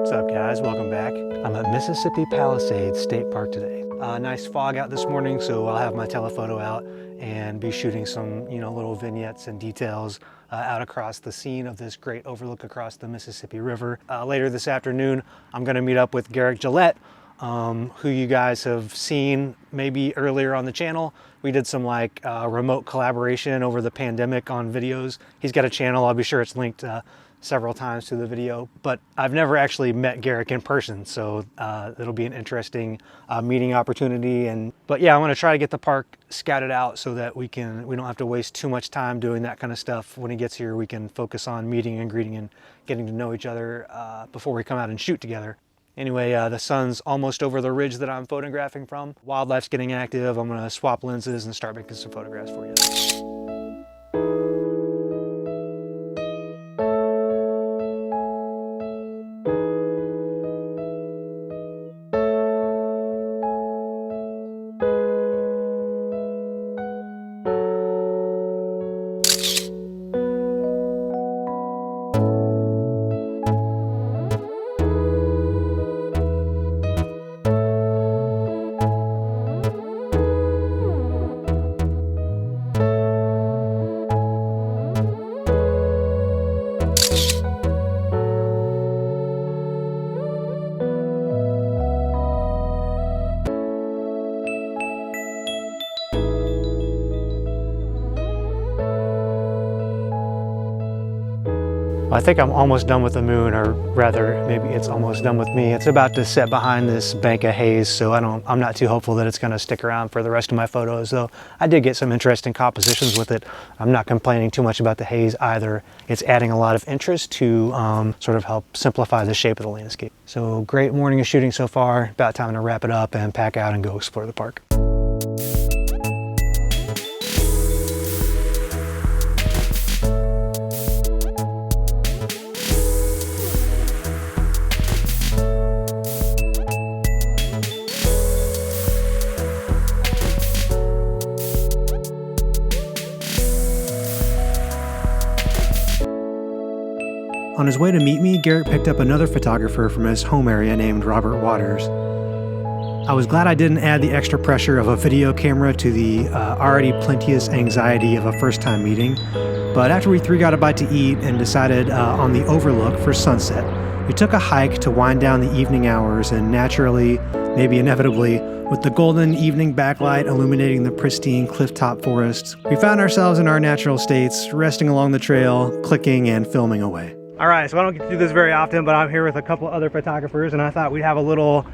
What's up, guys? Welcome back. I'm at Mississippi Palisades State Park today. Nice fog out this morning, so I'll have my telephoto out and be shooting some, little vignettes and details out across the scene of this great overlook across the Mississippi River. Later this afternoon, I'm going to meet up with Garrick Gillette, who you guys have seen maybe earlier on the channel. We did some remote collaboration over the pandemic on videos. He's got a channel. I'll be sure it's linked several times to the video, but I've never actually met Garrick in person, so it'll be an interesting meeting opportunity. But yeah, I want to try to get the park scouted out so that we don't have to waste too much time doing that kind of stuff. When he gets here, we can focus on meeting and greeting and getting to know each other before we come out and shoot together. Anyway, the sun's almost over the ridge that I'm photographing from. Wildlife's getting active. I'm gonna swap lenses and start making some photographs for you. I think I'm almost done with the moon, or rather, maybe it's almost done with me. It's about to set behind this bank of haze, so I'm not too hopeful that it's going to stick around for the rest of my photos, though I did get some interesting compositions with it. I'm not complaining too much about the haze either. It's adding a lot of interest to sort of help simplify the shape of the landscape. So great morning of shooting so far. About time to wrap it up and pack out and go explore the park. On his way to meet me, Garrick picked up another photographer from his home area named Robert Waters. I was glad I didn't add the extra pressure of a video camera to the already plenteous anxiety of a first-time meeting, but after we three got a bite to eat and decided on the overlook for sunset, we took a hike to wind down the evening hours, and naturally, maybe inevitably, with the golden evening backlight illuminating the pristine clifftop forests, we found ourselves in our natural states, resting along the trail, clicking and filming away. All right, so I don't get to do this very often, but I'm here with a couple other photographers, and I thought we'd have a little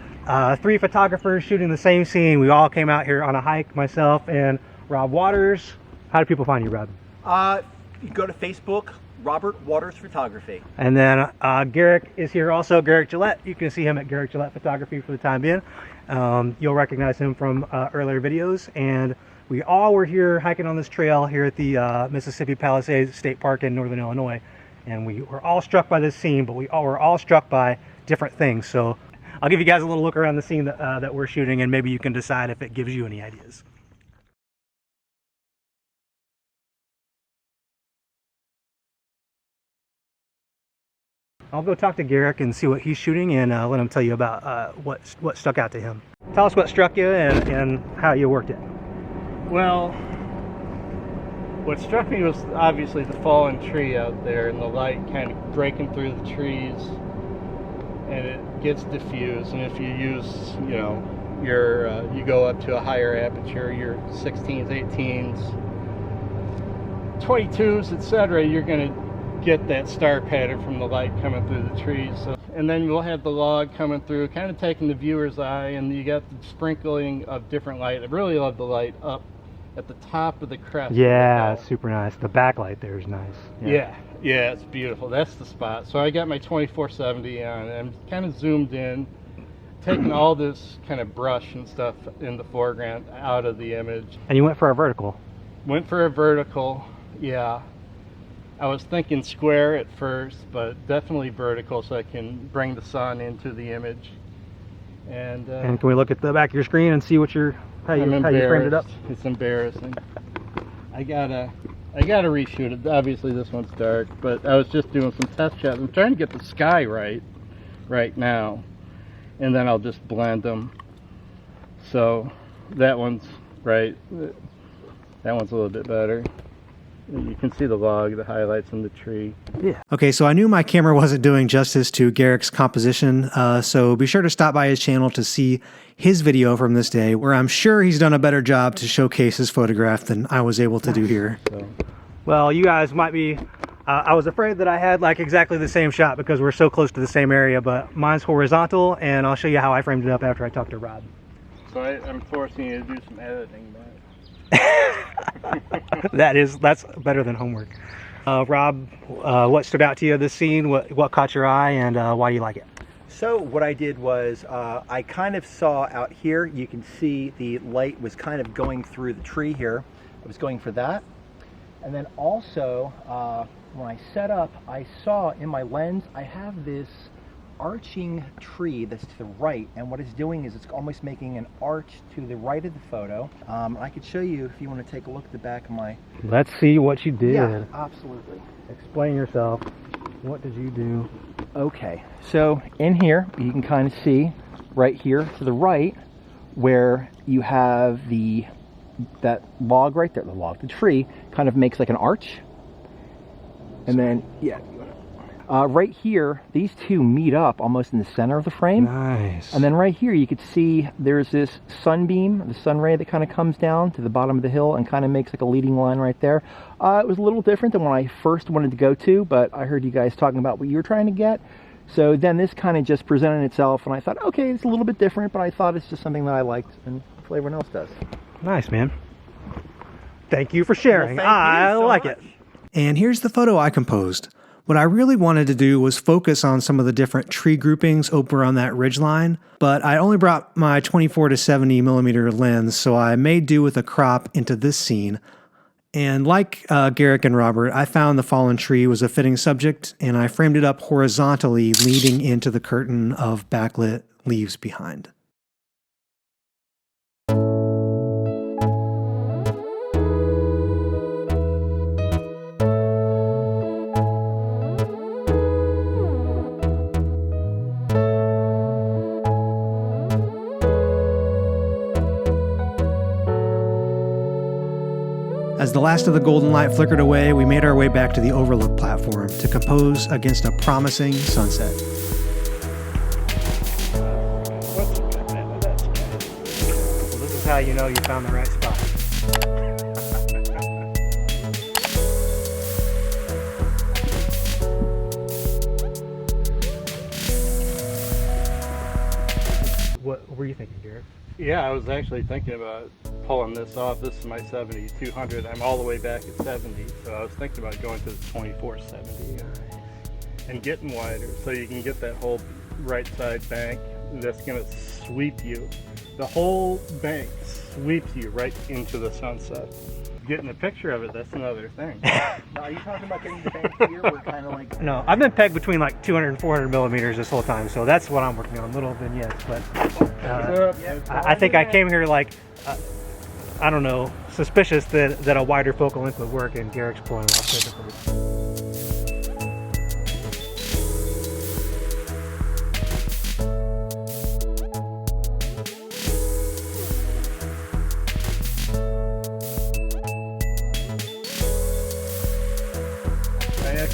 three photographers shooting the same scene. We all came out here on a hike, myself and Rob Waters. How do people find you, Rob? You go to Facebook, Robert Waters Photography. And then Garrick is here also, Garrick Gillette. You can see him at Garrick Gillette Photography for the time being. You'll recognize him from earlier videos. And we all were here hiking on this trail here at the Mississippi Palisades State Park in Northern Illinois. And we were all struck by this scene, but we were all struck by different things. So I'll give you guys a little look around the scene that we're shooting, and maybe you can decide if it gives you any ideas. I'll go talk to Garrick and see what he's shooting, and let him tell you about what stuck out to him. Tell us what struck you and how you worked it. Well, what struck me was obviously the fallen tree out there and the light kind of breaking through the trees, and it gets diffused. And if you use, you go up to a higher aperture, your 16s, 18s, 22s, etc., you're going to get that star pattern from the light coming through the trees. So, and then we'll have the log coming through, kind of taking the viewer's eye, and you got the sprinkling of different light. I really love the light up at the top of the crest. Yeah, super nice. The backlight there is nice. Yeah, it's beautiful. That's the spot. So I got my 2470 on, and I'm kind of zoomed in, taking all this kind of brush and stuff in the foreground out of the image. And you went for a vertical? Went for a vertical, yeah. I was thinking square at first, but definitely vertical so I can bring the sun into the image. And can we look at the back of your screen and see what how you framed it up? It's embarrassing. I gotta reshoot it. Obviously this one's dark, but I was just doing some test shots. I'm trying to get the sky right, right now, and then I'll just blend them. So that one's right, that one's a little bit better. You can see the log, the highlights in the tree. Yeah. Okay, so I knew my camera wasn't doing justice to Garrick's composition, so be sure to stop by his channel to see his video from this day, where I'm sure he's done a better job to showcase his photograph than I was able to do here. So. Well, you guys might be, I was afraid that I had like exactly the same shot because we're so close to the same area, but mine's horizontal, and I'll show you how I framed it up after I talked to Rob. So I'm forcing you to do some editing, but That's better than homework. Rob, what stood out to you this scene? What caught your eye, and why do you like it? So what I did was I kind of saw out here, you can see the light was kind of going through the tree here. I was going for that. And then also, when I set up, I saw in my lens, I have this arching tree that's to the right, and what it's doing is it's almost making an arch to the right of the photo. I could show you if you want to take a look at the back of my... Let's see what you did. Yeah, absolutely. Explain yourself. What did you do? Okay, so in here, you can kind of see right here to the right where you have that log right there, the tree kind of makes like an arch. And then, yeah, right here, these two meet up almost in the center of the frame. Nice. And then right here, you could see there's this sunbeam, the sun ray that kind of comes down to the bottom of the hill and kind of makes like a leading line right there. It was a little different than when I first wanted to go to, but I heard you guys talking about what you were trying to get. So then this kind of just presented itself, and I thought, okay, it's a little bit different, but I thought it's just something that I liked, and hopefully everyone else does. Nice, man. Thank you for sharing. Well, thank you so like much. it. And here's the photo I composed. What I really wanted to do was focus on some of the different tree groupings over on that ridgeline, but I only brought my 24 to 70 millimeter lens, so I made do with a crop into this scene. And like Garrick and Robert, I found the fallen tree was a fitting subject, and I framed it up horizontally, leading into the curtain of backlit leaves behind. As the last of the golden light flickered away, we made our way back to the overlook platform to compose against a promising sunset. Well, this is how you know you found the right spot. What were you thinking, Garrick? yeah, I was actually thinking about pulling this off. This is my 70-200. I'm all the way back at 70, so I was thinking about going to the 24-70 and getting wider so you can get that whole right side bank that's going to sweep you. The whole bank sweeps you right into the sunset. Getting a picture of it, that's another thing. Now, are you talking about getting the bank here? We're kind of like... No, I've been pegged between like 200 and 400 millimeters this whole time, so that's what I'm working on, little vignettes. But I think I came here like, I don't know, suspicious that a wider focal length would work, and Garrick's pulling it off perfectly.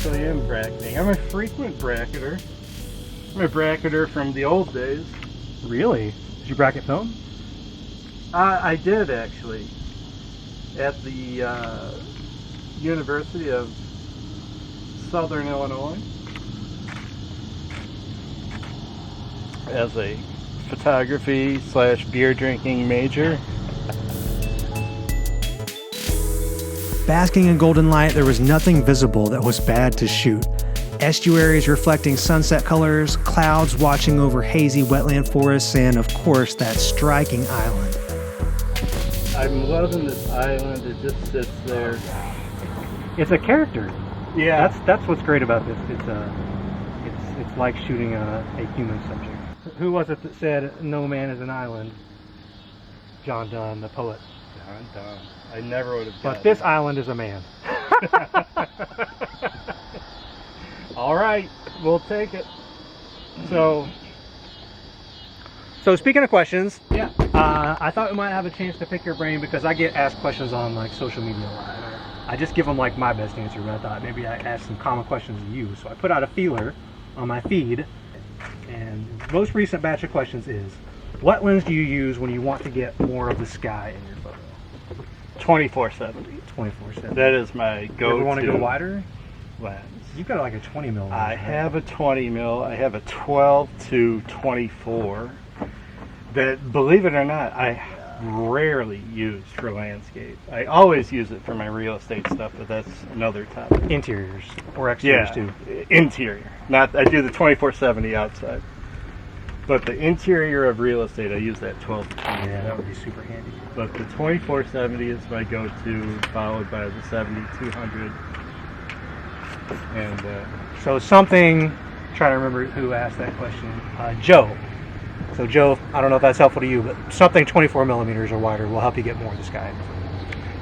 I am bracketing. I'm a frequent bracketer. I'm a bracketer from the old days. Really? Did you bracket film? I did actually. At the University of Southern Illinois. As a photography/beer drinking major. Basking in golden light, there was nothing visible that was bad to shoot. Estuaries reflecting sunset colors, clouds watching over hazy wetland forests, and of course that striking island. I'm loving this island. It just sits there. It's a character. Yeah. That's what's great about this. It's like shooting a human subject. Who was it that said no man is an island? John Donne, the poet. John Donne. I never would have But this island is a man. All right, we'll take it. So speaking of questions, yeah. I thought we might have a chance to pick your brain because I get asked questions on like social media a lot. I just give them like my best answer, but I thought maybe I'd ask some common questions to you. So I put out a feeler on my feed, and the most recent batch of questions is, what lens do you use when you want to get more of the sky in your photo? 2470. 24/7. That is my go-to. You ever want to go wider? lens. You've got like a 20 mil lens. I right? have a 20 mil. I have a 12 to 24. That, believe it or not, I rarely use for landscape. I always use it for my real estate stuff, but that's another topic. Interiors or exteriors too. Interior. Not. I do the 2470 outside, but the interior of real estate, I use that 12 to 24. Yeah, that would be super handy. But the 2470 is my go-to, followed by the 7200. And So something, trying to remember who asked that question. Joe. So Joe, I don't know if that's helpful to you, but something 24 millimeters or wider will help you get more of the sky.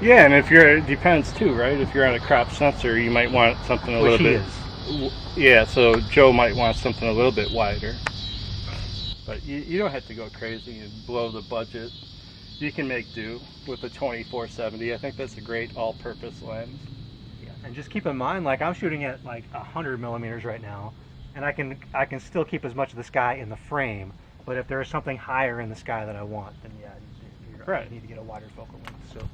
yeah, and if you're, it depends too, right? If you're on a crop sensor, you might want something a little bit. Yeah, so Joe might want something a little bit wider. But you don't have to go crazy and blow the budget. You can make do with the 2470. I think that's a great all-purpose lens. Yeah, and just keep in mind, like I'm shooting at like 100 millimeters right now, and I can still keep as much of the sky in the frame. But if there is something higher in the sky that I want, then yeah, Right. you need to get a wider focal length. So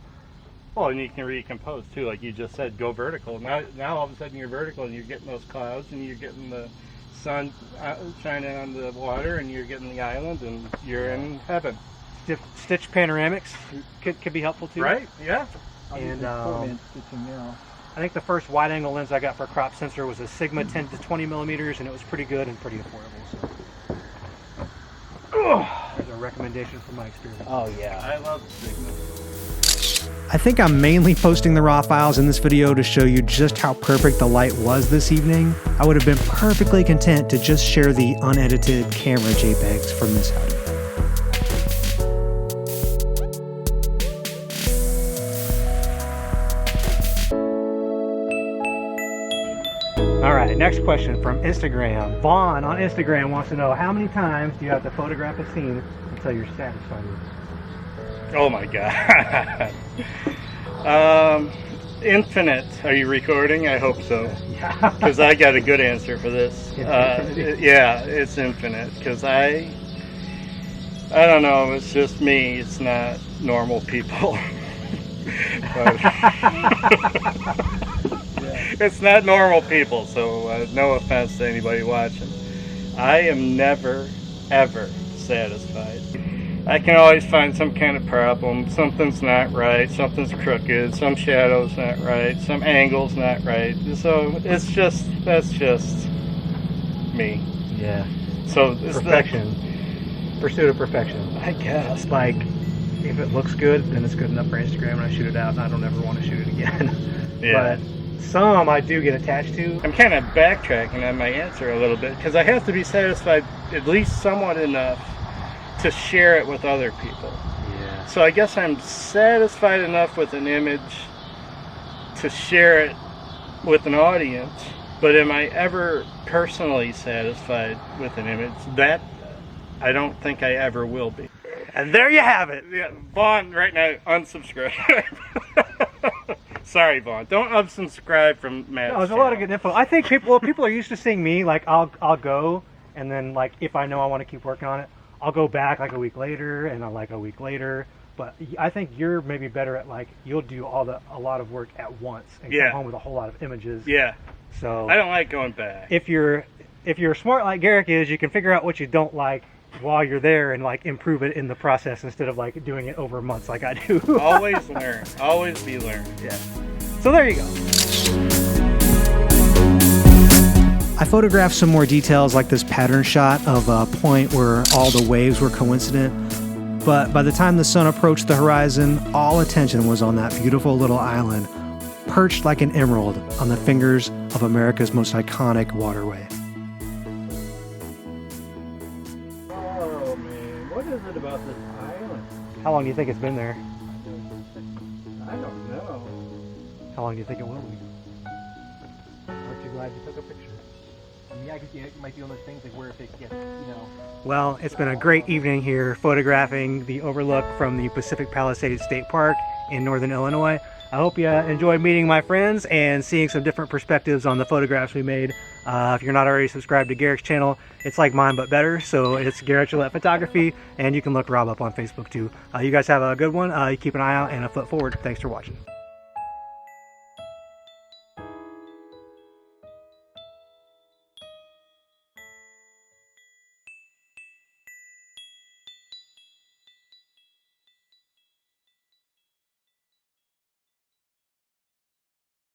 Well, and you can recompose too, like you just said, go vertical. Now all of a sudden you're vertical and you're getting those clouds and you're getting the sun shining on the water and you're getting the island and you're in heaven. stitch panoramics could be helpful too. Right? Yeah. And I think the first wide angle lens I got for a crop sensor was a Sigma 10 to 20 millimeters, and it was pretty good and pretty affordable. So there's a recommendation from my experience. Oh yeah. I love Sigma. I think I'm mainly posting the raw files in this video to show you just how perfect the light was this evening. I would have been perfectly content to just share the unedited camera JPEGs from this outing. All right, next question from Instagram. Vaughn on Instagram wants to know, how many times do you have to photograph a scene until you're satisfied with it? Oh my God. Infinite. Are you recording? I hope so. Yeah. Because I got a good answer for this. Infinity. Yeah, it's infinite. Because I don't know. It's just me. It's not normal people. It's not normal people. So no offense to anybody watching. I am never, ever satisfied. I can always find some kind of problem. Something's not right. Something's crooked. Some shadow's not right. Some angle's not right. So that's just me. Yeah. So it's Perfection. Pursuit of perfection. I guess. Like, if it looks good, then it's good enough for Instagram, and I shoot it out, and I don't ever want to shoot it again. Yeah. But some I do get attached to. I'm kind of backtracking on my answer a little bit because I have to be satisfied at least somewhat enough to share it with other people. Yeah. So I guess I'm satisfied enough with an image to share it with an audience, but am I ever personally satisfied with an image? That I don't think I ever will be. And there you have it. Yeah, Vaughn, right now, unsubscribe. Sorry, Vaughn. Don't unsubscribe from Matt's No, there's a lot of good info. I think people are used to seeing me, like I'll go, and then like if I know I want to keep working on it, I'll go back like a week later, and I'll like a week later. But I think you're maybe better at like you'll do a lot of work at once and come home with a whole lot of images. Yeah. So I don't like going back. if you're smart like Garrick is, you can figure out what you don't like while you're there and like improve it in the process instead of like doing it over months like I do. Always learn. Always be learning. Yeah. So there you go. I photographed some more details like this pattern shot of a point where all the waves were coincident. But by the time the sun approached the horizon, all attention was on that beautiful little island, perched like an emerald on the fingers of America's most iconic waterway. Oh, man. What is it about this island? How long do you think it's been there? I don't know. How long do you think it will be? Aren't you glad you took a picture? I mean, yeah, because it might be one of those things like where if it gets, Well, it's been a great evening here photographing the overlook from the Pacific Palisades State Park in northern Illinois. I hope you enjoyed meeting my friends and seeing some different perspectives on the photographs we made. If you're not already subscribed to Garrick's channel, it's like mine but better. So it's Garrick Gillette Photography, and you can look Rob up on Facebook too. You guys have a good one. You keep an eye out and a foot forward. Thanks for watching.